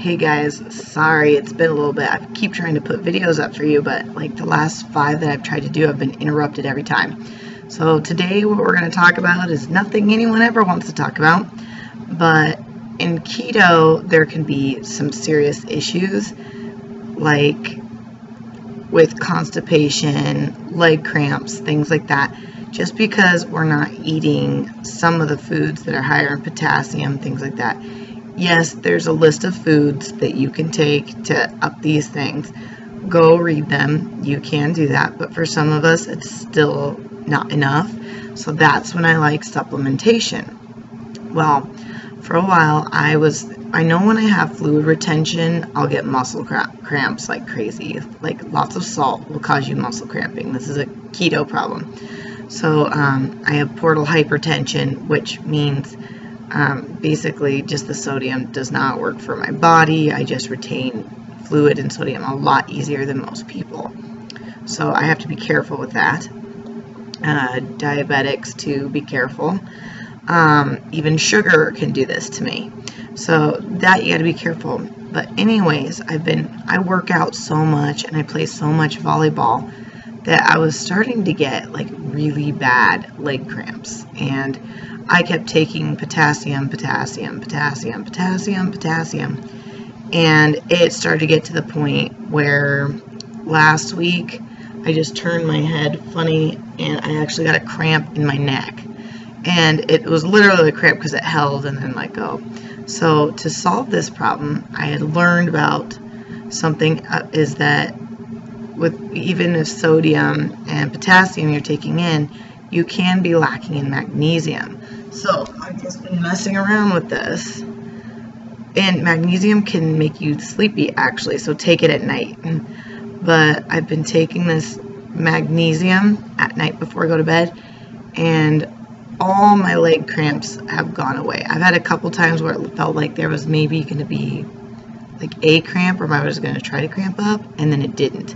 Hey guys, sorry it's been a little bit. I keep trying to put videos up for you, but like the last 5 that I've tried to do, I've been interrupted every time. So today what we're going to talk about is nothing anyone ever wants to talk about, but in keto there can be some serious issues like with constipation, leg cramps, things like that, just because we're not eating some of the foods that are higher in potassium, things like that. Yes, there's a list of foods that you can take to up these things. Go read them. You can do that, but for some of us, it's still not enough. So that's when I like supplementation. Well, for a while, I know when I have fluid retention, I'll get muscle cramps like crazy. Like lots of salt will cause you muscle cramping. This is a keto problem. So I have portal hypertension, which means basically just the sodium does not work for my body. I just retain fluid and sodium a lot easier than most people. So I have to be careful with that. Diabetics too, be careful. Even sugar can do this to me. So that you got to be careful. But anyways, I work out so much and I play so much volleyball that I was starting to get like really bad leg cramps, and I kept taking potassium, and it started to get to the point where last week I just turned my head funny and I actually got a cramp in my neck, and it was literally a cramp because it held and then let go. So to solve this problem, I had learned about something is that with even if sodium and potassium you're taking in, you can be lacking in magnesium. So I've just been messing around with this, and magnesium can make you sleepy actually, so take it at night. But I've been taking this magnesium at night before I go to bed, and all my leg cramps have gone away. I've had a couple times where it felt like there was maybe going to be like a cramp, or I was going to try to cramp up, and then it didn't.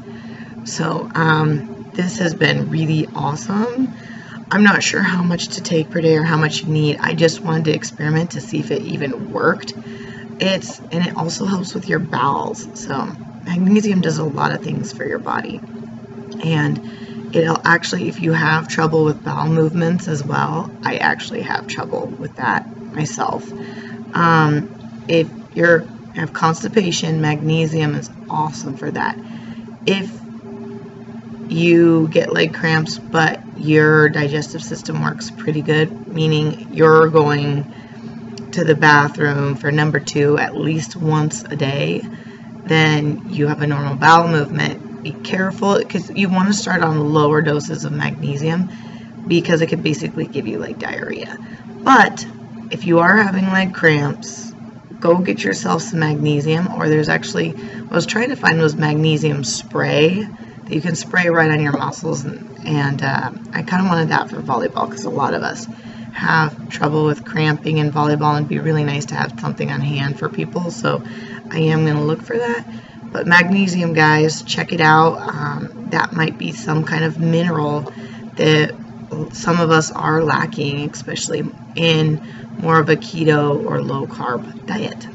So this has been really awesome. I'm not sure how much to take per day or how much you need. I just wanted to experiment to see if it even worked. And it also helps with your bowels. So magnesium does a lot of things for your body. And it'll actually, if you have trouble with bowel movements as well, I actually have trouble with that myself. If you have constipation, magnesium is awesome for that. If you get leg cramps, but your digestive system works pretty good, meaning you're going to the bathroom for number 2 at least once a day, then you have a normal bowel movement. Be careful, because you want to start on lower doses of magnesium because it could basically give you like diarrhea. But if you are having leg cramps, go get yourself some magnesium, or there's actually, what I was trying to find was magnesium spray that you can spray right on your muscles, and I kind of wanted that for volleyball because a lot of us have trouble with cramping in volleyball, and it'd be really nice to have something on hand for people, so I am going to look for that. But magnesium, guys, check it out. That might be some kind of mineral that some of us are lacking, especially in more of a keto or low carb diet.